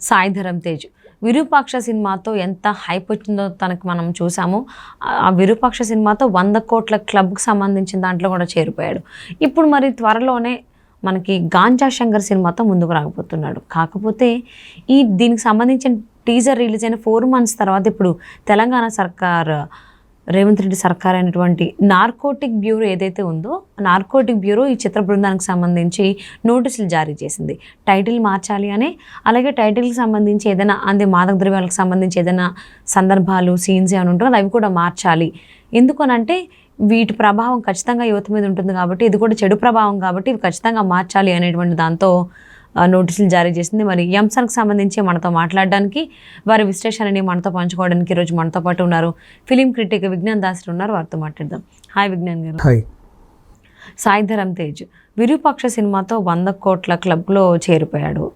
సాయి ధరమ్ తేజ్ విరూపాక్ష సినిమాతో ఎంత హైప్ వచ్చిందో తనకు మనం చూసాము. ఆ విరూపాక్ష సినిమాతో 100 కోట్ల క్లబ్కి సంబంధించిన దాంట్లో కూడా చేరిపోయాడు. ఇప్పుడు మరి త్వరలోనే మనకి గాంజా శంకర్ సినిమాతో ముందుకు రాకపోతున్నాడు. కాకపోతే దీనికి సంబంధించిన టీజర్ రిలీజ్ అయిన 4 months తర్వాత ఇప్పుడు తెలంగాణ సర్కార్, రేవంత్ రెడ్డి సర్కార్ అయినటువంటి నార్కోటిక్ బ్యూరో ఏదైతే ఉందో, నార్కోటిక్ బ్యూరో ఈ చిత్ర బృందానికి సంబంధించి నోటీసులు జారీ చేసింది. టైటిల్ మార్చాలి అని, అలాగే టైటిల్కి సంబంధించి ఏదైనా మాదక ద్రవ్యాలకు సంబంధించి ఏదైనా సందర్భాలు, సీన్స్ ఏమైనా ఉంటుందో అవి కూడా మార్చాలి. ఎందుకనంటే వీటి ప్రభావం ఖచ్చితంగా యువత మీద ఉంటుంది కాబట్టి, ఇది కూడా చెడు ప్రభావం కాబట్టి ఇవి ఖచ్చితంగా మార్చాలి అనేటువంటి దాంతో నోటీసులు జారీ చేసింది. మరి ఈ అంశానికి సంబంధించి మనతో మాట్లాడడానికి, వారి విశ్లేషణని మనతో పంచుకోవడానికి ఈరోజు మనతో పాటు ఉన్నారు ఫిలిం క్రిటిక్ విజ్ఞాన్ దాసరి ఉన్నారు. వారితో మాట్లాడదాం. హాయ్ విజ్ఞాన్ గారు. హాయ్. సాయి ధరమ్ తేజ్ విరూపాక్ష సినిమాతో 100 కోట్ల క్లబ్లో చేరిపోయాడు.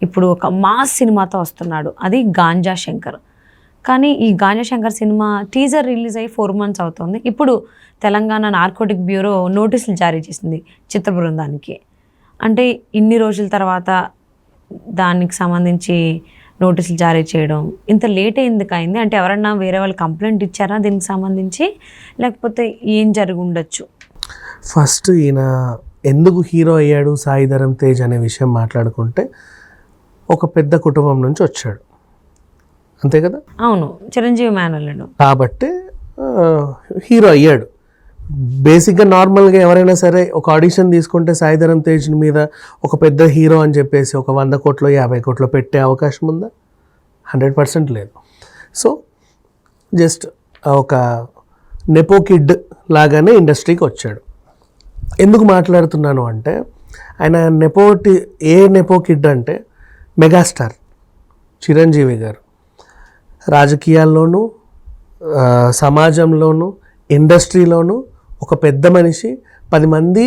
ఇప్పుడు ఒక మాస్ సినిమాతో వస్తున్నాడు, అది గాంజా శంకర్. కానీ ఈ ganja Shankar cinema teaser release అయ్యి 4 months అవుతుంది. ఇప్పుడు తెలంగాణ నార్కోటిక్ బ్యూరో నోటీసులు జారీ చేసింది చిత్ర బృందానికి. అంటే ఇన్ని రోజుల తర్వాత దానికి సంబంధించి నోటీసులు జారీ చేయడం ఇంత లేట్ అయింది. అంటే ఎవరన్నా వేరే వాళ్ళు కంప్లైంట్ ఇచ్చారా దీనికి సంబంధించి, లేకపోతే ఏం జరిగి ఉండొచ్చు? ఫస్ట్ ఈయన ఎందుకు హీరో అయ్యాడు సాయి ధరమ్ తేజ్ అనే విషయం మాట్లాడుకుంటే, ఒక పెద్ద కుటుంబం నుంచి వచ్చాడు, అంతే కదా? అవును, చిరంజీవి మేనల్లుడు కాబట్టి హీరో అయ్యాడు. బేసిక్గా నార్మల్గా ఎవరైనా సరే ఒక ఆడిషన్ తీసుకుంటే సాయి ధరమ్ తేజ్ మీద ఒక పెద్ద హీరో అని చెప్పేసి ఒక 100 కోట్లు 50 కోట్లు పెట్టే అవకాశం ఉందా? 100% లేదు. సో జస్ట్ ఒక నెపో కిడ్ లాగానే ఇండస్ట్రీకి వచ్చాడు. ఎందుకు మాట్లాడుతున్నాను అంటే, ఆయన నెపో కిడ్ అంటే మెగాస్టార్ చిరంజీవి గారు. రాజకీయాల్లోనూ, సమాజంలోనూ, ఇండస్ట్రీలోనూ ఒక పెద్ద మనిషి. 10 మంది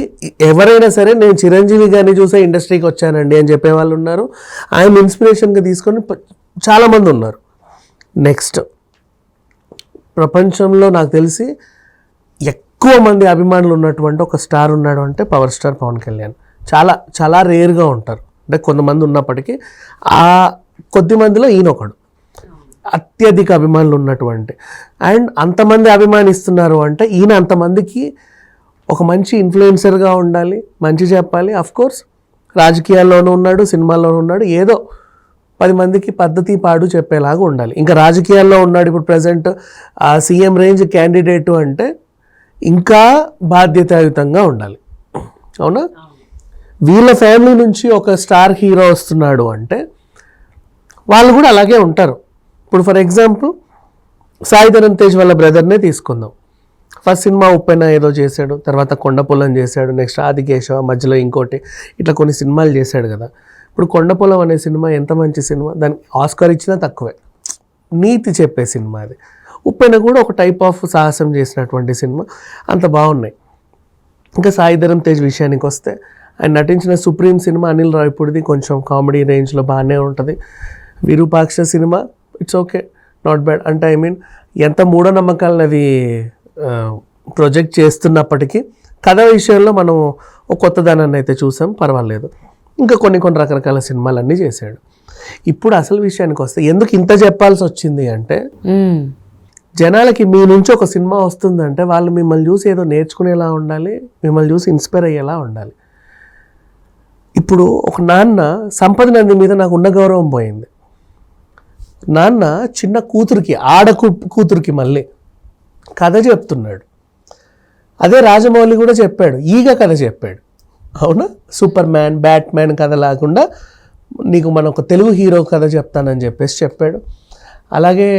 ఎవరైనా సరే నేను చిరంజీవి గారిని చూసే ఇండస్ట్రీకి వచ్చానండి అని చెప్పేవాళ్ళు ఉన్నారు. ఆయన ఇన్స్పిరేషన్గా తీసుకొని చాలామంది ఉన్నారు. నెక్స్ట్, ప్రపంచంలో నాకు తెలిసి ఎక్కువ మంది అభిమానులు ఉన్నటువంటి ఒక స్టార్ ఉన్నాడు అంటే పవర్ స్టార్ పవన్ కళ్యాణ్. చాలా చాలా రేర్గా ఉంటారు, అంటే కొంతమంది ఉన్నప్పటికీ ఆ కొద్ది మందిలో ఈయన ఒకడు. అత్యధిక అభిమానులు ఉన్నటువంటి, అండ్ అంతమంది అభిమానిస్తున్నారు అంటే ఈయన అంతమందికి ఒక మంచి ఇన్ఫ్లుయెన్సర్గా ఉండాలి, మంచి చెప్పాలి. అఫ్కోర్స్ రాజకీయాల్లోనూ ఉన్నాడు, సినిమాల్లోనూ ఉన్నాడు, ఏదో 10 మందికి పద్ధతి పాడు చెప్పేలాగా ఉండాలి. ఇంకా రాజకీయాల్లో ఉన్నాడు, ఇప్పుడు ప్రజెంట్ సీఎం రేంజ్ క్యాండిడేటు అంటే ఇంకా బాధ్యతాయుతంగా ఉండాలి. అవునా? వీళ్ళ ఫ్యామిలీ నుంచి ఒక స్టార్ హీరో వస్తున్నాడు అంటే వాళ్ళు కూడా అలాగే ఉంటారు. ఇప్పుడు ఫర్ ఎగ్జాంపుల్ సాయి ధరమ్ తేజ్ వాళ్ళ బ్రదర్నే తీసుకుందాం. ఫస్ట్ సినిమా ఉప్పెన ఏదో చేశాడు, తర్వాత కొండపొలం చేశాడు, నెక్స్ట్ ఆదికేశవ, మధ్యలో ఇంకోటి, ఇట్లా కొన్ని సినిమాలు చేశాడు కదా. ఇప్పుడు కొండపొలం అనే సినిమా ఎంత మంచి సినిమా, దానికి ఆస్కార్ ఇచ్చినా తక్కువే. నీతి చెప్పే సినిమా అది. ఉప్పెన కూడా ఒక టైప్ ఆఫ్ సాహసం చేసినటువంటి సినిమా, అంత బాగున్నాయి. ఇంకా సాయి ధరమ్ తేజ్ విషయానికి వస్తే, ఆయన నటించిన సుప్రీం సినిమా అనిల్ రావిపూడిది కొంచెం కామెడీ రేంజ్లో బాగానే ఉంటుంది. Virupaksha cinema it's okay, not bad. అంటే ఐ మీన్ ఎంత మూఢనమ్మకాలను అది ప్రొజెక్ట్ చేస్తున్నప్పటికీ కథ విషయంలో మనం ఒక కొత్తదనాన్ని అయితే చూసాం, పర్వాలేదు. ఇంకా కొన్ని రకరకాల సినిమాలన్నీ చేశాడు. ఇప్పుడు అసలు విషయానికి వస్తే ఎందుకు ఇంత చెప్పాల్సి వచ్చింది అంటే, జనాలకి మీ నుంచి ఒక సినిమా వస్తుందంటే వాళ్ళు మిమ్మల్ని చూసి ఏదో నేర్చుకునేలా ఉండాలి, మిమ్మల్ని చూసి ఇన్స్పైర్ అయ్యేలా ఉండాలి. ఇప్పుడు ఒక నాన్న సంపద నంది మీద నాకు ఉన్న గౌరవం పోయింది. నాన్న చిన్న కూతురికి, కూతురికి మళ్ళీ కథ చెప్తున్నాడు. అదే రాజమౌళి కూడా చెప్పాడు, ఈగ కథ చెప్పాడు. అవునా? సూపర్ మ్యాన్, బ్యాట్మ్యాన్ కథ లేకుండా నీకు మన ఒక తెలుగు హీరో కథ చెప్తానని చెప్పేసి చెప్పాడు. అలాగే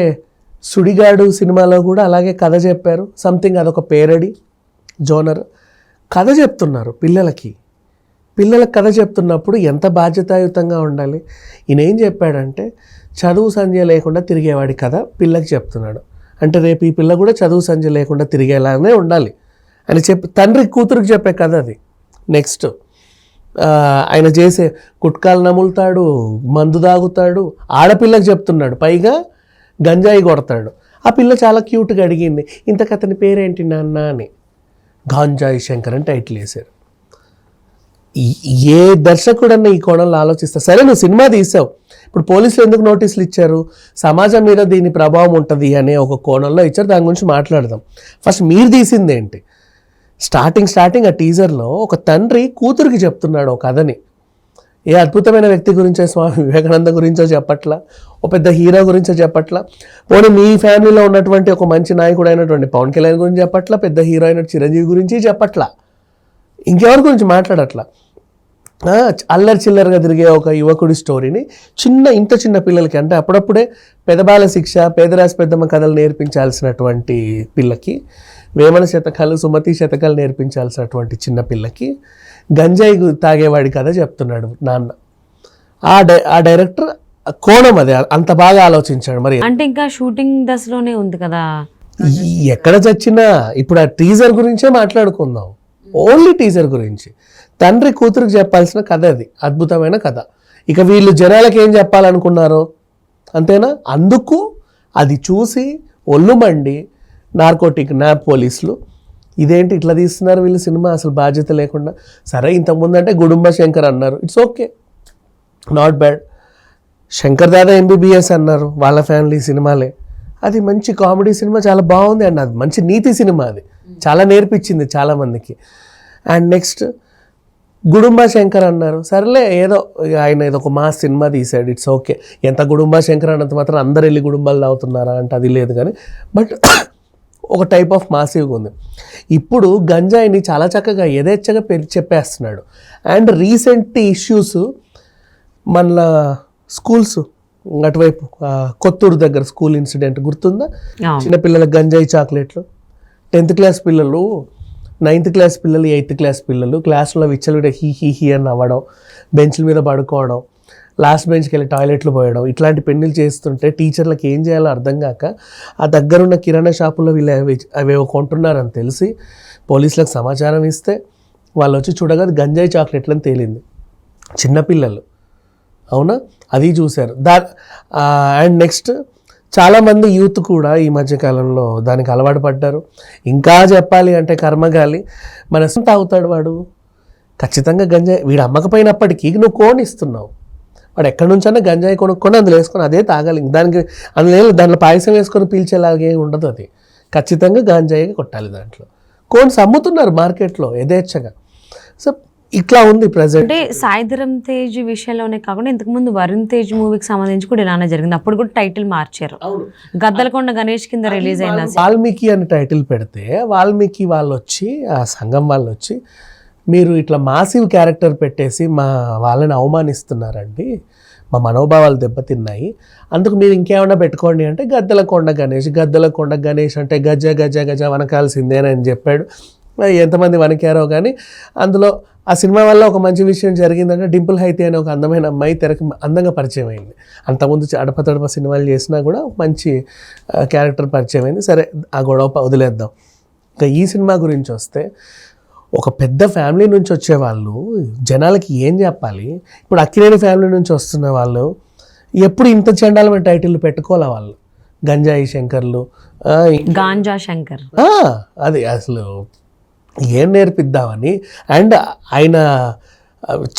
సుడిగాడు సినిమాలో కూడా అలాగే కథ చెప్పారు. సంథింగ్ అదొక పేరడి జోనర్. కథ చెప్తున్నారు పిల్లలకి కథ చెప్తున్నప్పుడు ఎంత బాధ్యతాయుతంగా ఉండాలి. ఈయన ఏం చెప్పాడంటే, చదువు సంధ్య లేకుండా తిరిగేవాడి కథ పిల్లకి చెప్తున్నాడు. అంటే రేపు ఈ పిల్ల కూడా చదువు సంధ్య లేకుండా తిరిగేలానే ఉండాలి అని తండ్రి కూతురికి చెప్పే కథ అది. నెక్స్ట్, ఆయన చేసే గుట్కాలు నములుతాడు, మందు తాగుతాడు, ఆడపిల్లకి చెప్తున్నాడు, పైగా గంజాయి కొడతాడు. ఆ పిల్ల చాలా క్యూట్గా అడిగింది, ఇంతకు అతని పేరేంటి నాన్న అని. గాంజాయి శంకర్ అని టైటిల్ వేశారు. ఏ దర్శకుడన్నా ఈ కోణంలో ఆలోచిస్తా? సరే, నువ్వు సినిమా తీసావు, ఇప్పుడు పోలీసులు ఎందుకు నోటీసులు ఇచ్చారు? సమాజం మీద దీని ప్రభావం ఉంటుంది అనే ఒక కోణంలో ఇచ్చారు. దాని గురించి మాట్లాడదాం. ఫస్ట్ మీరు తీసింది ఏంటి? స్టార్టింగ్ ఆ టీజర్లో ఒక తండ్రి కూతురికి చెప్తున్నాడు ఒక కథని. ఏ అద్భుతమైన వ్యక్తి గురించో, స్వామి వివేకానంద గురించో చెప్పట్లా, ఒక పెద్ద హీరో గురించో చెప్పట్లా, పోనీ మీ ఫ్యామిలీలో ఉన్నటువంటి ఒక మంచి నాయకుడు అయినటువంటి పవన్ కళ్యాణ్ గురించి చెప్పట్లా, పెద్ద హీరో అయిన చిరంజీవి గురించి చెప్పట్లా, ఇంకెవరి గురించి మాట్లాడట్లా. అల్లరి చిల్లరగా తిరిగే ఒక యువకుడి స్టోరీని ఇంత చిన్న పిల్లలకి, అంటే అప్పుడప్పుడే పెదబాల శిక్ష, పేదరాశి పెద్దమ్మ కథలు నేర్పించాల్సినటువంటి పిల్లకి, వేమన శతకాలు, సుమతి శతకాలు నేర్పించాల్సినటువంటి చిన్న పిల్లకి గంజాయి తాగేవాడి కథ చెప్తున్నాడు నాన్న. ఆ డైరెక్టర్ కోణం అదే అంత బాగా ఆలోచించాడు. మరి అంటే ఇంకా షూటింగ్ దశలోనే ఉంది కదా, ఎక్కడ చచ్చినా ఇప్పుడు ఆ టీజర్ గురించే మాట్లాడుకుందాం. ఓన్లీ టీజర్ గురించి తండ్రి కూతురికి చెప్పాల్సిన కథ అది, అద్భుతమైన కథ. ఇక వీళ్ళు జనాలకి ఏం చెప్పాలనుకున్నారో అంతేనా. అందుకు అది చూసి ఒళ్ళు మండి నార్కోటిక్ న్యాప్ పోలీసులు ఇదేంటి ఇట్లా తీస్తున్నారు వీళ్ళు సినిమా అసలు బాధ్యత లేకుండా. సరే ఇంతకుముందు అంటే గుడుంబ శంకర్ అన్నారు, it's okay, not bad. Shankar Dada MBBS అన్నారు, వాళ్ళ ఫ్యామిలీ సినిమాలే. అది మంచి కామెడీ సినిమా, చాలా బాగుంది అండి. అది మంచి నీతి సినిమా, అది చాలా నేర్పించింది చాలామందికి. అండ్ నెక్స్ట్ గుడుంబ శంకర్ అన్నారు, సరేలే ఏదో ఆయన ఏదో ఒక మాస్ సినిమా తీశాడు, ఇట్స్ ఓకే. ఎంత గుడుంబ శంకర్ అన్నంత మాత్రం అందరు వెళ్ళి గుడుంబాలు తాగుతున్నారా అంటే అది లేదు, కానీ బట్ ఒక టైప్ ఆఫ్ మాసివ్గా ఉంది. ఇప్పుడు గంజాయిని చాలా చక్కగా యథేచ్ఛగా చెప్పేస్తున్నాడు. అండ్ రీసెంట్ ఇష్యూస్ మన స్కూల్స్ అటువైపు కొత్తూరు దగ్గర స్కూల్ ఇన్సిడెంట్ గుర్తుందా? చిన్నపిల్లలకు గంజాయి చాక్లెట్లు, 10th క్లాస్ పిల్లలు, 9th క్లాస్ పిల్లలు, 8th క్లాస్ పిల్లలు క్లాసులో విచ్చలవిడ హీ హీ హీ అని నవ్వడం, బెంచ్ల మీద పడుకోవడం, లాస్ట్ బెంచ్కి వెళ్ళి టాయిలెట్లు పోయడం, ఇట్లాంటి పెన్నులు చేస్తుంటే టీచర్లకు ఏం చేయాలో అర్థం కాక ఆ దగ్గరున్న కిరాణా షాపుల్లో వీళ్ళు అవేవో కొంటున్నారని తెలిసి పోలీసులకు సమాచారం ఇస్తే వాళ్ళు వచ్చి చూడగా గంజాయి చాక్లెట్లని తేలింది. చిన్నపిల్లలు, అవునా, అది చూశారు. అండ్ నెక్స్ట్ చాలామంది యూత్ కూడా ఈ మధ్యకాలంలో దానికి అలవాటు పడ్డారు. ఇంకా చెప్పాలి అంటే కర్మగాలి మన తాగుతాడు వాడు, ఖచ్చితంగా గంజాయి వీడు అమ్మకపోయినప్పటికీ నువ్వు కోనిస్తున్నావు. వాడు ఎక్కడి నుంచైనా గంజాయి కొనుక్కొని అందులో వేసుకొని అదే తాగాలి. దానికి దాంట్లో పాయసం వేసుకొని పీల్చేలాగే ఉండదు. అది ఖచ్చితంగా గంజాయి కొట్టాలి. దాంట్లో కోన్స్ అమ్ముతున్నారు మార్కెట్లో యథేచ్ఛగా. సో ఇట్లా ఉంది ప్రజెంట్. అంటే సాయిధరం తేజ్ విషయంలోనే కాకుండా ఇంతకుముందు వరుణ్ తేజ్ మూవీకి సంబంధించి కూడా ఇలానే జరిగింది. అప్పుడు కూడా టైటిల్ మార్చారు, గద్దలకొండ గణేష్ కింద రిలీజ్ అయిన వాల్మీకి అని టైటిల్ పెడితే వాల్మీకి వాళ్ళు వచ్చి, ఆ సంఘం వాళ్ళు వచ్చి, మీరు ఇట్లా మాసివ్ క్యారెక్టర్ పెట్టేసి మా వాళ్ళని అవమానిస్తున్నారండి, మా మనోభావాలు దెబ్బతిన్నాయి, అందుకు మీరు ఇంకేమన్నా పెట్టుకోండి అంటే గద్దలకొండ గణేష్ అంటే గజ గజ గజ వనకాల్సిందేనని చెప్పాడు. ఎంతమంది వనకారో కానీ అందులో ఆ సినిమా వల్ల ఒక మంచి విషయం జరిగిందంటే డింపుల్ హైతి అనే ఒక అందమైన అమ్మాయి తెరకి అందంగా పరిచయం అయింది. అంతకుముందు అడప సినిమాలు చేసినా కూడా మంచి క్యారెక్టర్ పరిచయం అయింది. సరే ఆ గొడవ వదిలేద్దాం. ఇంకా ఈ సినిమా గురించి వస్తే ఒక పెద్ద ఫ్యామిలీ నుంచి వచ్చేవాళ్ళు జనాలకి ఏం చెప్పాలి? ఇప్పుడు అక్కినేని ఫ్యామిలీ నుంచి వస్తున్న వాళ్ళు ఎప్పుడు ఇంత చండాలమైన టైటిల్ పెట్టుకోలే వాళ్ళు. గంజాయి శంకర్లు, గాంజా శంకర్, అది అసలు ఏం నేర్పిద్దామని. అండ్ ఆయన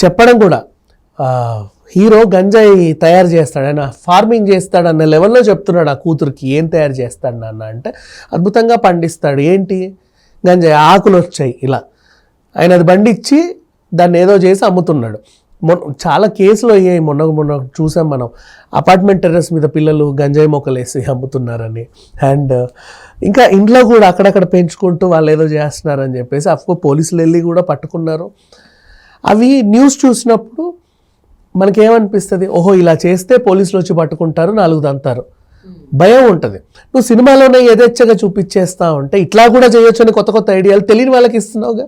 చెప్పడం కూడా హీరో గంజాయి తయారు చేస్తాడు, ఆయన ఫార్మింగ్ చేస్తాడు అన్న లెవెల్లో చెప్తున్నాడు. ఆ కూతురికి ఏం తయారు చేస్తాడు నాన్న అంటే అద్భుతంగా పండిస్తాడు. ఏంటి గంజాయి ఆకులు వచ్చాయి ఇలా, ఆయన అది పండించి దాన్ని ఏదో చేసి అమ్ముతున్నాడు. చాలా కేసులు అయ్యాయి. మొన్న చూసాం మనం, అపార్ట్మెంట్ టెర్రస్ మీద పిల్లలు గంజాయి మొక్కలు వేసి అమ్ముతున్నారని. అండ్ ఇంకా ఇంట్లో కూడా అక్కడక్కడ పెంచుకుంటూ వాళ్ళు ఏదో చేస్తున్నారని చెప్పేసి అఫ్కోర్స్ పోలీసులు వెళ్ళి కూడా పట్టుకున్నారు. అవి న్యూస్ చూసినప్పుడు మనకేమనిపిస్తుంది, ఓహో ఇలా చేస్తే పోలీసులు వచ్చి పట్టుకుంటారు, 4 దంతారు, భయం ఉంటుంది. నువ్వు సినిమాలోనే యథేచ్ఛగా చూపించేస్తా ఉంటే ఇట్లా కూడా చేయొచ్చు అని కొత్త ఐడియాలు తెలియని వాళ్ళకి ఇస్తున్నావుగా.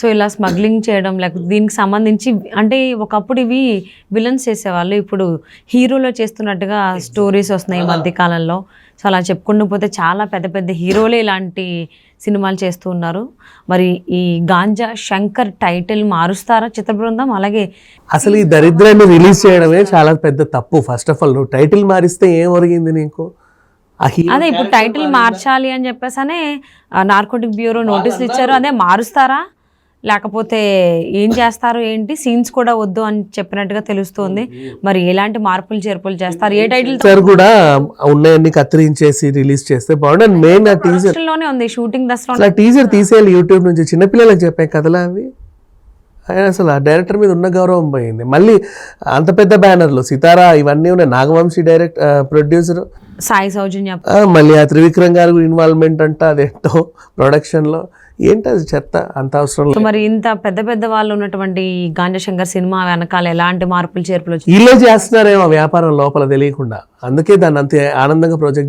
సో ఇలా స్మగ్లింగ్ చేయడం, లేకపోతే దీనికి సంబంధించి అంటే ఒకప్పుడు ఇవి విలన్స్ చేసేవాళ్ళు, ఇప్పుడు హీరోలో చేస్తున్నట్టుగా స్టోరీస్ వస్తున్నాయి ఈ మధ్య కాలంలో. సో అలా చెప్పుకుంటూ పోతే చాలా పెద్ద పెద్ద హీరోలే ఇలాంటి సినిమాలు చేస్తూ ఉన్నారు. మరి ఈ గాంజా శంకర్ టైటిల్ మారుస్తారా చిత్ర బృందం? అలాగే అసలు ఈ దరిద్రాన్ని రిలీజ్ చేయడమే చాలా పెద్ద తప్పు. ఫస్ట్ ఆఫ్ ఆల్ నువ్వు టైటిల్ మారిస్తే ఏం ఒరిగింది నీకు? అదే ఇప్పుడు టైటిల్ మార్చాలి అని చెప్పేసి నార్కోటిక్ బ్యూరో నోటీసులు ఇచ్చారు, అదే మారుస్తారా లేకపోతే ఏం చేస్తారు ఏంటి, సీన్స్ కూడా వద్దు అని చెప్పినట్టుగా తెలుస్తోంది. మరి ఎలాంటి మార్పులు చేర్పులు చేస్తారు, ఏ టైటిల్ సార్ కూడా ఉన్నాయన్ని కత్తిరించేసి రిలీజ్ చేస్తే బాగుంటుంది. మెయిన్ ఆ టీజర్ లోనే ఉంది షూటింగ్ దసరా. అసలు టీజర్ తీసేయాలి యూట్యూబ్ నుంచి. చిన్నపిల్లలకు చెప్పే కథలా అవి. ఆయన అసలు ఆ డైరెక్టర్ మీద ఉన్న గౌరవం పోయింది. మళ్ళీ అంత పెద్ద బ్యానర్లు సితారా ఇవన్నీ ఉన్నాయి, నాగవంశీ ప్రొడ్యూసర్, సాయి సౌజన్య, మళ్ళీ ఆ త్రివిక్రమ్ గారు ఇన్వాల్వ్మెంట్ అంట అదేంటో ప్రొడక్షన్లో. ఏంటి అది చెత్త, అంత అవసరం లేదు. మరి ఇంత పెద్ద పెద్ద వాళ్ళు ఉన్నటువంటి గాంజా శంకర్ సినిమా వెనకాల ఎలాంటి మార్పులు చేర్పులు వీళ్ళే చేస్తున్నారేమో వ్యాపారం లోపల తెలియకుండా, అందుకే దాన్ని అంతే ఆనందంగా ప్రొజెక్ట్